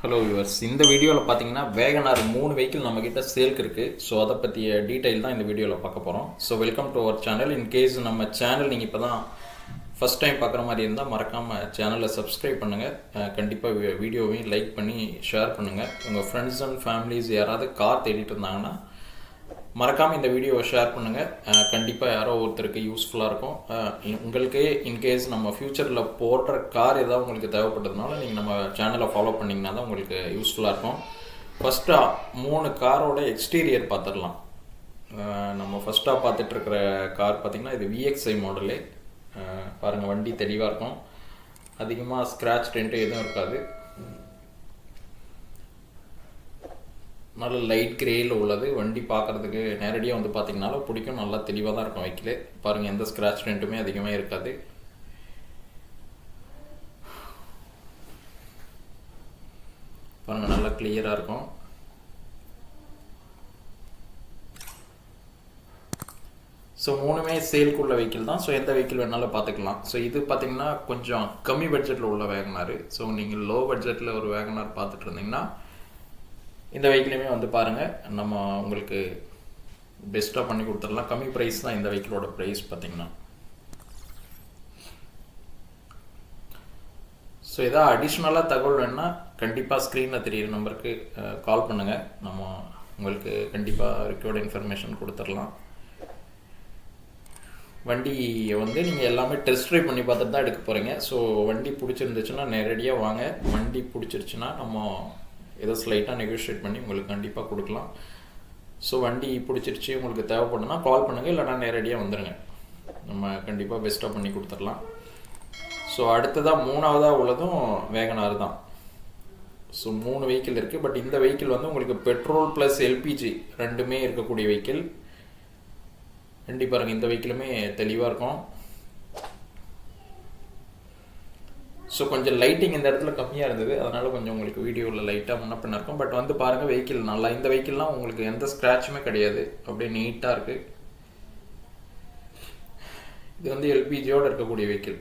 Hello viewers, இந்த வீடியோவில் பார்த்தீங்கன்னா வேகனார் 3 வெஹிக்கிள் நம்மக்கிட்ட சேல்க்கு இருக்குது. ஸோ அதை பற்றிய டீட்டெயில் தான் இந்த வீடியோவில் பார்க்க போகிறோம். So welcome to our channel. In case நம்ம சேனல் நீங்கள் இப்போ தான் ஃபஸ்ட் டைம் பார்க்குற மாதிரி இருந்தால் மறக்காமல் சேனலை சப்ஸ்கிரைப் பண்ணுங்கள். கண்டிப்பாக வீடியோவையும் லைக் பண்ணி ஷேர் பண்ணுங்கள். உங்கள் ஃப்ரெண்ட்ஸ் அண்ட் ஃபேமிலிஸ் யாராவது கார் தேடிட்டு இருந்தாங்கன்னா மறக்காமல் இந்த வீடியோவை ஷேர் பண்ணுங்கள். கண்டிப்பாக யாரோ ஒருத்தருக்கு யூஸ்ஃபுல்லாக இருக்கும். உங்களுக்கே இன்கேஸ் நம்ம ஃப்யூச்சரில் போடுற கார் ஏதாவது உங்களுக்கு தேவைப்பட்டதுனால நீங்கள் நம்ம சேனலை ஃபாலோ பண்ணிங்கன்னா தான் உங்களுக்கு யூஸ்ஃபுல்லாக இருக்கும். ஃபஸ்ட்டாக 3 காரோட எக்ஸ்டீரியர் பார்த்துடலாம். நம்ம ஃபஸ்ட்டாக பார்த்துட்ருக்கிற கார் பார்த்திங்கன்னா இது VXI மாடலு. பாருங்கள், வண்டி தெளிவாக இருக்கும். அதிகமாக ஸ்க்ராட்ச் டென்ட்டு எதுவும் இருக்காது. நல்ல லைட் கிரேயில் உள்ளது. வண்டி பார்க்குறதுக்கு நேரடியாக வந்து பார்த்திங்கனாலும் பிடிக்கும். நல்லா தெளிவாக தான் இருக்கும் வெஹிக்கிள். பாருங்கள், எந்த ஸ்க்ராட்ச் டென்ட்டுமே அதிகமாக இருக்காது. பாருங்கள், நல்லா கிளியராக இருக்கும். ஸோ 3மே சேல்க்குள்ள வெஹிக்கிள் தான். ஸோ எந்த வெஹிக்கிள் வேணாலும் பார்த்துக்கலாம். ஸோ இது பார்த்திங்கன்னா கொஞ்சம் கம்மி பட்ஜெட்டில் உள்ள வேகனார். ஸோ நீங்கள் லோ பட்ஜெட்டில் ஒரு வேகனார் பார்த்துட்டு இருந்தீங்கன்னா இந்த வெஹிக்கிளையுமே வந்து பாருங்கள், நம்ம உங்களுக்கு பெஸ்ட்டாக பண்ணி கொடுத்துடலாம். கம்மி ப்ரைஸ் தான் இந்த வெஹிக்கிளோட ப்ரைஸ் பார்த்திங்கன்னா. ஸோ எதாவது அடிஷ்னலாக தகவல் வேணுன்னா கண்டிப்பாக ஸ்க்ரீனில் தெரியிற நம்பருக்கு கால் பண்ணுங்கள். நம்ம உங்களுக்கு கண்டிப்பாக ரிக்வயர்டு இன்ஃபர்மேஷன் கொடுத்துடலாம். வண்டியை வந்து நீங்கள் எல்லாமே டெஸ்ட் ட்ரைவ் பண்ணி பார்த்துட்டு தான் எடுக்க போகிறீங்க. ஸோ வண்டி பிடிச்சிருந்துச்சுன்னா நேரடியாக வாங்க. வண்டி பிடிச்சிருச்சுன்னா நம்ம ஏதோ ஸ்லைட்டாக நெகோஷியேட் பண்ணி உங்களுக்கு கண்டிப்பாக கொடுக்கலாம். ஸோ வண்டி பிடிச்சிருச்சு, உங்களுக்கு தேவைப்படுனா கால் பண்ணுங்கள், இல்லைனா நேரடியாக வந்துடுங்க. நம்ம கண்டிப்பாக பெஸ்ட்டாக பண்ணி கொடுத்துடலாம். ஸோ அடுத்ததாக 3ஆவதாக உள்ளதும் வேகனார் தான். ஸோ 3 வெஹிக்கிள் இருக்குது. பட் இந்த வெஹிக்கிள் வந்து உங்களுக்கு பெட்ரோல் ப்ளஸ் LPG ரெண்டுமே இருக்கக்கூடிய வெஹிக்கிள். வண்டி பாருங்கள், இந்த வெஹிக்கிளுமே தெளிவாக இருக்கும். ஸோ கொஞ்சம் லைட்டிங் இந்த இடத்துல கம்மியாக இருந்தது, அதனால் கொஞ்சம் உங்களுக்கு வீடியோவில் லைட்டாக முன்னப்பின்ன இருக்கும். பட் வந்து பாருங்கள், வெஹிக்கிள் நல்லா, இந்த வெஹிக்கிள்லாம் உங்களுக்கு எந்த ஸ்க்ராட்சுமே கிடையாது. அப்படியே நீட்டாக இருக்குது. இது வந்து LPGயோடு இருக்கக்கூடிய வெஹிக்கிள்.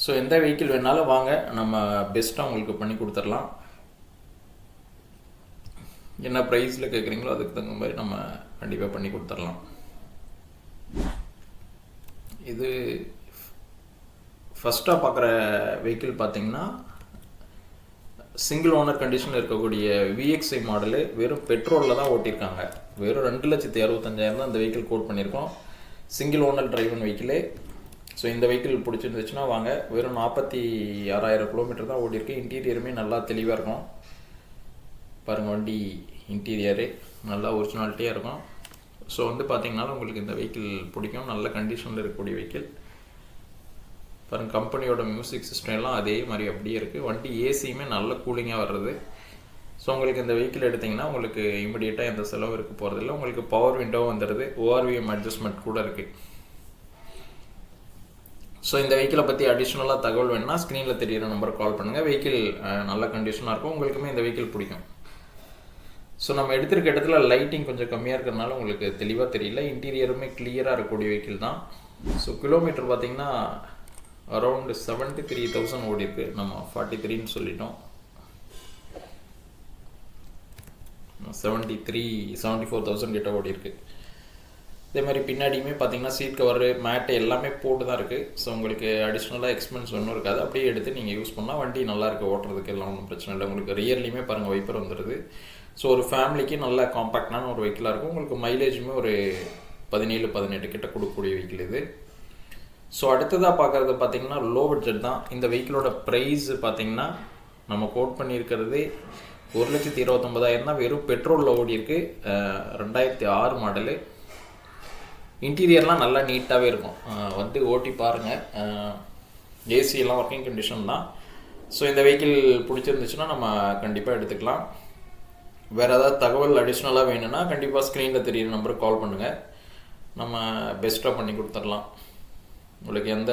ஸோ எந்த வெஹிக்கிள் வேணாலும் வாங்க, நம்ம பெஸ்ட்டாக உங்களுக்கு பண்ணி கொடுத்துடலாம். என்ன ப்ரைஸில் கேட்குறீங்களோ அதுக்கு தகுந்த மாதிரி நம்ம கண்டிப்பாக பண்ணி கொடுத்துடலாம். இது ஃபஸ்ட்டாக பார்க்குற வெஹிக்கிள் பார்த்திங்கன்னா சிங்கிள் ஓனர் கண்டிஷனில் இருக்கக்கூடிய VXI மாடலு. வெறும் பெட்ரோலில் தான் ஓட்டியிருக்காங்க. வெறும் 2,65,000 தான் இந்த வெஹிக்கிள் கோட் பண்ணியிருக்கோம். சிங்கிள் ஓனர் டிரைவன் வெஹிக்கிளே. ஸோ இந்த வெஹிக்கிள் பிடிச்சிருந்துச்சுன்னா வாங்க. வெறும் 46,000 கிலோமீட்டர் தான் ஓட்டியிருக்கு. இன்டீரியருமே நல்லா தெளிவாக இருக்கும். பாருங்கள், வண்டி இன்டீரியரே நல்லா ஒரிஜினாலிட்டியாக இருக்கும். ஸோ வந்து பார்த்திங்கனாலும் உங்களுக்கு இந்த வெஹிக்கிள் பிடிக்கும். நல்ல கண்டிஷனில் இருக்கக்கூடிய வெஹிக்கிள். பாருங்கள், கம்பெனியோட மியூசிக் சிஸ்டம் எல்லாம் அதே மாதிரி அப்படியே இருக்குது. வண்டி ஏசியுமே நல்ல கூலிங்காக வர்றது. ஸோ உங்களுக்கு இந்த வெஹிக்கிள் எடுத்திங்கன்னா உங்களுக்கு இமிடியேட்டாக எந்த செலவும் இருக்க போகிறதில்ல. உங்களுக்கு பவர் விண்டோவும் வந்துடுது. ORVM அட்ஜஸ்ட்மெண்ட் கூட இருக்குது. ஸோ இந்த வெஹிக்கிளை பற்றி அடிஷ்னலாக தகவல் வேணுன்னா ஸ்க்ரீனில் தெரியிற நம்பருக்கு கால் பண்ணுங்கள். வெஹிக்கிள் நல்ல கண்டிஷனாக இருக்கும். உங்களுக்குமே இந்த வெஹிக்கிள் பிடிக்கும். ஸோ நம்ம எடுத்திருக்க இடத்துல லைட்டிங் கொஞ்சம் கம்மியாக இருக்கிறதுனால உங்களுக்கு தெளிவாக தெரியல. இன்டீரியருமே கிளியராக இருக்கக்கூடிய வெஹிக்கிள் தான். ஸோ கிலோமீட்டர் பார்த்திங்கன்னா அரௌண்ட் 73,000 ஓடி இருக்கு. நம்ம 43ன்னு சொல்லிட்டோம். 74,000 கிட்ட ஓடி இருக்கு. இதே மாதிரி பின்னாடியுமே பார்த்தீங்கன்னா சீட் கவரு, மேட்டு எல்லாமே போட்டு தான் இருக்குது. ஸோ உங்களுக்கு அடிஷ்னலாக எக்ஸ்பென்ஸ் ஒன்றும் இருக்காது. அப்படியே எடுத்து நீங்கள் யூஸ் பண்ணால் வண்டி நல்லாயிருக்கு. ஓட்டுறதுக்கு எல்லாம் ஒன்றும் பிரச்சனை இல்லை. உங்களுக்கு ரியர்லையுமே பாருங்கள், வைப்பர் வந்துடுது. ஸோ ஒரு ஃபேமிலிக்கு நல்ல காம்பேக்டான ஒரு வெஹிக்கிளாக இருக்கும். உங்களுக்கு மைலேஜுமே ஒரு 17-18 கிட்ட கொடுக்கக்கூடிய வெஹிக்கிள் இது. ஸோ அடுத்ததாக பார்க்குறது பார்த்திங்கன்னா லோ பட்ஜெட் தான். இந்த வெஹிக்கிளோட ப்ரைஸ் பார்த்திங்கன்னா நம்ம கோட் பண்ணியிருக்கிறது 1,29,000 தான். வெறும் பெட்ரோலில் ஓடி இருக்குது. 2006 மாடலு. இன்டீரியர்லாம் நல்லா நீட்டாகவே இருக்கும். வந்து ஓட்டி பாருங்கள். ஏசியெல்லாம் ஒர்க்கிங் கண்டிஷன் தான். ஸோ இந்த வெஹிக்கிள் பிடிச்சிருந்துச்சுன்னா நம்ம கண்டிப்பாக எடுத்துக்கலாம். வேறு ஏதாவது தகவல் அடிஷ்னலாக வேணும்னா கண்டிப்பாக ஸ்க்ரீனில் தெரியிற நம்பருக்கு கால் பண்ணுங்கள். நம்ம பெஸ்ட்டாக பண்ணி கொடுத்துடலாம். உங்களுக்கு எந்த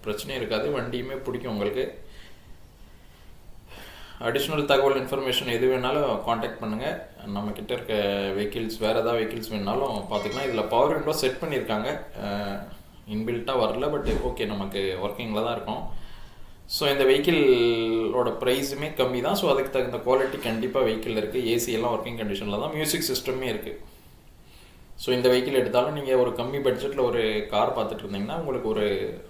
பிரச்சனையும் இருக்காது. வண்டியுமே பிடிக்கும் உங்களுக்கு. அடிஷ்னல் தகவல் இன்ஃபர்மேஷன் எது வேணாலும் காண்டாக்ட் பண்ணுங்கள். நம்மக்கிட்ட இருக்க வெஹிக்கிள்ஸ், வேறு ஏதாவது வெஹிக்கிள்ஸ் வேணாலும் பார்த்துக்கலாம். இதில் பவர் விண்டோ செட் பண்ணியிருக்காங்க. இன்பில்ட்டாக வரல, பட் ஓகே, நமக்கு ஒர்க்கிங்கில் தான் இருக்கும். ஸோ இந்த வெஹிக்கிளோட ப்ரைஸுமே கம்மி தான். ஸோ அதுக்கு தகுந்த குவாலிட்டி கண்டிப்பாக வெஹிக்கிள் இருக்குது. ஏசி எல்லாம் ஒர்க்கிங் கண்டிஷனில் தான், மியூசிக் சிஸ்டமே இருக்குது. ஸோ இந்த வெஹிக்கிள் எடுத்தாலும் நீங்கள் ஒரு கம்மி பட்ஜெட்டில் ஒரு கார் பார்த்துட்டு இருந்தீங்கன்னா உங்களுக்கு ஒரு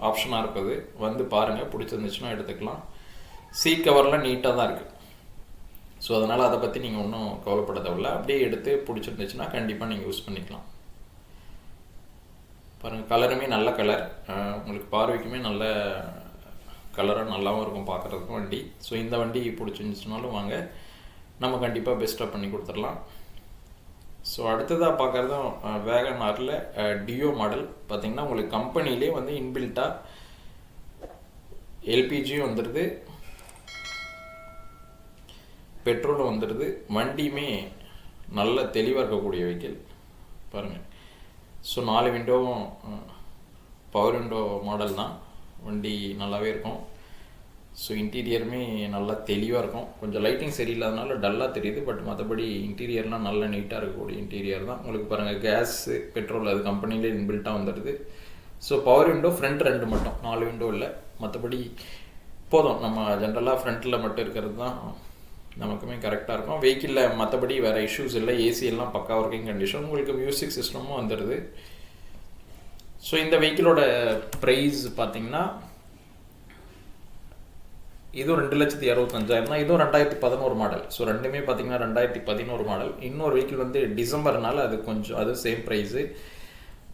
ஆப்ஷனாக இருக்குது. வந்து பாருங்கள், பிடிச்சிருந்துச்சுன்னா எடுத்துக்கலாம். சீட் கவர்லாம் நீட்டாக தான் இருக்குது. ஸோ அதனால் அதை பற்றி நீங்கள் ஒன்றும் கவலைப்பட தேவையில்ல. அப்படியே எடுத்து பிடிச்சிருந்துச்சுன்னா கண்டிப்பாக நீங்கள் யூஸ் பண்ணிக்கலாம். பாருங்கள், கலருமே நல்ல கலர், உங்களுக்கு பார்வைக்குமே நல்ல கலராக நல்லாவும் இருக்கும் பார்க்குறதுக்கும் வண்டி. ஸோ இந்த வண்டி பிடிச்சிருந்துச்சுனாலும் வாங்க, நம்ம கண்டிப்பாக பெஸ்ட்டாக பண்ணி கொடுத்துடலாம். ஸோ அடுத்ததாக பார்க்குறதும் வேகன் ஆரில் டியோ மாடல். பார்த்திங்கன்னா உங்களுக்கு கம்பெனிலே வந்து இன்பில்ட்டாக எல்பிஜியும் வந்துடுது, பெட்ரோலும் வந்துடுது. வண்டியுமே நல்ல தெளிவாக இருக்கக்கூடிய வெஹிக்கிள் பாருங்கள். ஸோ 4 விண்டோவும் பவர் விண்டோ மாடல் தான். வண்டி நல்லாவே இருக்கும். ஸோ இன்டீரியருமே நல்லா தெளிவாக இருக்கும். கொஞ்சம் லைட்டிங் சரியில்லாதனால டல்லாக தெரியுது, பட் மற்றபடி இன்டீரியர்லாம் நல்லா நீட்டாக இருக்கக்கூடிய இன்டீரியர் தான். உங்களுக்கு பாருங்கள், கேஸு பெட்ரோல் அது கம்பெனிலே இன்பில்ட்டாக வந்துடுது. ஸோ பவர் விண்டோ ஃப்ரண்ட் 2 மட்டும், 4 விண்டோ இல்லை. மற்றபடி போதும், நம்ம ஜென்ரலாக ஃப்ரண்ட்டில் மட்டும் இருக்கிறது தான் நமக்குமே கரெக்டாக இருக்கும். வெஹிக்கிளில் மற்றபடி வேறு இஷ்யூஸ் இல்லை. ஏசி எல்லாம் பக்கா ஒர்க்கிங் கண்டிஷன். உங்களுக்கு மியூசிக் சிஸ்டமும் வந்துடுது. ஸோ இந்த வெஹிக்கிளோட ப்ரைஸ் பார்த்திங்கன்னா இதுவும் 2,65,000 தான். இதுவும் 2011 மாடல். ஸோ ரெண்டுமே பார்த்திங்கன்னா 2011 மாடல். இன்னொரு வெஹிக்கிள் வந்து டிசம்பர்னால அது கொஞ்சம் அது சேம் ப்ரைஸு.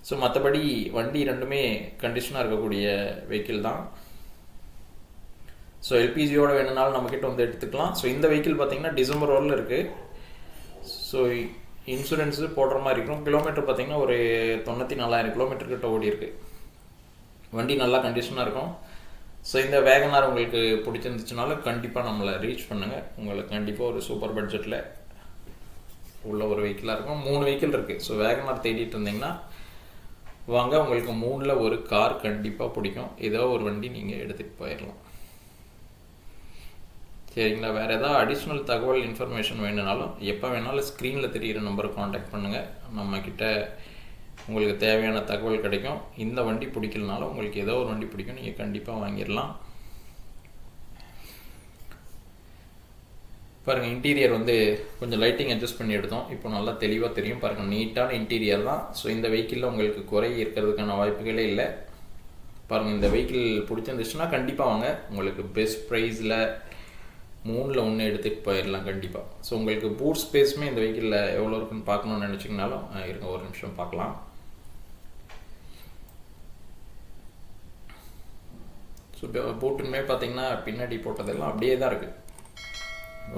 ஸோ மற்றபடி வண்டி ரெண்டுமே கண்டிஷனாக இருக்கக்கூடிய வெஹிக்கிள் தான். ஸோ எல்பிஜியோட வேணுனாலும் நம்மக்கிட்ட வந்து எடுத்துக்கலாம். ஸோ இந்த வெஹிக்கிள் பார்த்திங்கன்னா டிசம்பர் வரல இருக்குது. ஸோ இன்சூரன்ஸு போடுற மாதிரி இருக்கும். கிலோமீட்டர் பார்த்திங்கன்னா ஒரு 94,000 கிலோமீட்டர் கிட்ட ஓடி இருக்குது. வண்டி நல்லா கண்டிஷனாக இருக்கும். ஸோ இந்த வேகனார் உங்களுக்கு பிடிச்சிருந்துச்சுனாலும் கண்டிப்பாக நம்மளை ரீச் பண்ணுங்கள். உங்களுக்கு கண்டிப்பாக ஒரு சூப்பர் பட்ஜெட்டில் உள்ள ஒரு வெஹிக்கிளாக இருக்கும். 3 வெஹிக்கிள் இருக்குது. ஸோ வேகனார் தேடிட்டு இருந்தீங்கன்னா வாங்க, உங்களுக்கு 3ல் ஒரு கார் கண்டிப்பாக பிடிக்கும். ஏதோ ஒரு வண்டி நீங்கள் எடுத்துகிட்டு போயிடலாம். சரிங்களா? வேறு ஏதாவது அடிஷ்னல் தகவல் இன்ஃபர்மேஷன் வேணுனாலும் எப்போ வேணாலும் ஸ்க்ரீனில் தெரிகிற நம்பரை காண்டாக்ட் பண்ணுங்கள். நம்மக்கிட்ட உங்களுக்கு தேவையான தகவல் கிடைக்கும். இந்த வண்டி பிடிக்கலனாலும் உங்களுக்கு ஏதோ ஒரு வண்டி பிடிக்கும், நீங்கள் கண்டிப்பாக வாங்கிடலாம். பாருங்கள், இன்டீரியர் வந்து கொஞ்சம் லைட்டிங் அட்ஜஸ்ட் பண்ணி எடுத்தோம். இப்போ நல்லா தெளிவாக தெரியும். பாருங்கள், நீட்டான இன்டீரியர் தான். ஸோ இந்த வெஹிக்கிளில் உங்களுக்கு குறை இருக்கிறதுக்கான வாய்ப்புகளே இல்லை. பாருங்கள், இந்த வெஹிக்கிள் பிடிச்சிருந்துச்சுன்னா கண்டிப்பாக வாங்க. உங்களுக்கு பெஸ்ட் ப்ரைஸில் 3ல் 1 எடுத்துகிட்டு போயிடலாம் கண்டிப்பாக. ஸோ உங்களுக்கு பூட் ஸ்பேஸுமே இந்த வெஹிக்கிளில் எவ்வளோ இருக்குன்னு பார்க்கணுன்னு நினச்சிங்கனாலும் இருங்க, ஒரு நிமிஷம் பார்க்கலாம். ஸோ பூட்டுமே பார்த்திங்கன்னா பின்னாடி போட்டதெல்லாம் அப்படியே தான் இருக்குது.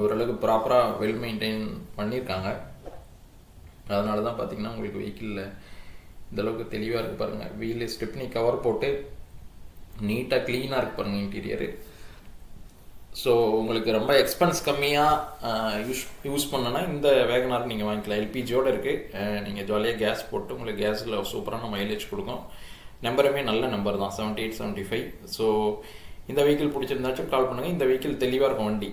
ஓரளவுக்கு ப்ராப்பராக வெல் மெயின்டைன் பண்ணியிருக்காங்க. அதனால தான் பார்த்திங்கன்னா உங்களுக்கு வெஹிக்கிளில் இந்தளவுக்கு தெளிவாக இருக்குது. பாருங்கள், வீல் ஸ்டெப்னி கவர் போட்டு நீட்டாக க்ளீனாக இருக்குது பாருங்கள் இன்டீரியரு. ஸோ உங்களுக்கு ரொம்ப எக்ஸ்பென்ஸ் கம்மியாக யூஸ் பண்ணனா இந்த வேகனார் நீங்கள் வாங்கிக்கலாம். எல்பிஜியோடு இருக்குது. நீங்கள் ஜாலியாக கேஸ் போட்டு உங்களுக்கு கேஸில் சூப்பரான மைலேஜ் கொடுக்கும். நம்பருமே நல்ல நம்பர் தான், 78, 75. ஸோ இந்த வெஹிக்கிள் பிடிச்சிருந்தாச்சும் கால் பண்ணுங்கள். இந்த வெஹிக்கிள் தெளிவாக இருக்கும். வண்டி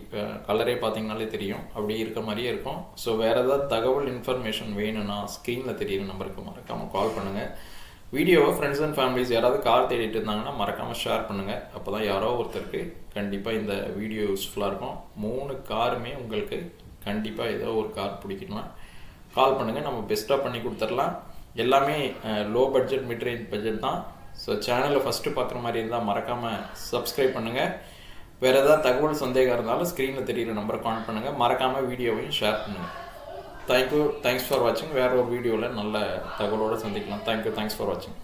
கலரே பார்த்தீங்கனாலே தெரியும், அப்படியே இருக்க மாதிரியே இருக்கும். ஸோ வேறு ஏதாவது தகவல் இன்ஃபர்மேஷன் வேணும்னா ஸ்க்ரீனில் தெரியுற நம்பருக்கு மறக்காமல் கால் பண்ணுங்கள். வீடியோவை ஃப்ரெண்ட்ஸ் அண்ட் ஃபேமிலிஸ் யாராவது கார் தேடிட்டு இருந்தாங்கன்னா மறக்காமல் ஷேர் பண்ணுங்கள். அப்போ தான் யாரோ ஒருத்தருக்கு கண்டிப்பாக இந்த வீடியோ யூஸ்ஃபுல்லாக இருக்கும். 3 காருமே உங்களுக்கு கண்டிப்பாக ஏதோ ஒரு கார் பிடிக்கணும்னா கால் பண்ணுங்கள். நம்ம பெஸ்ட்டாக பண்ணி கொடுத்துடலாம். எல்லாமே low budget, mid range budget தான். ஸோ சேனலை ஃபஸ்ட்டு பார்க்குற மாதிரி இருந்தால் மறக்காமல் சப்ஸ்கிரைப் பண்ணுங்கள். வேறு ஏதாவது தகவல் சந்தேகம் இருந்தாலும் ஸ்க்ரீனில் தெரிகிற நம்பரை கான்டாக்ட் பண்ணுங்கள். மறக்காமல் வீடியோவையும் ஷேர் பண்ணுங்கள். தேங்க்யூ, தேங்க்ஸ் ஃபார் வாட்சிங். வேறு ஒரு வீடியோவில் நல்ல தகவலோடு சந்திக்கலாம். தேங்க்யூ, தேங்க்ஸ் ஃபார் வாட்சிங்.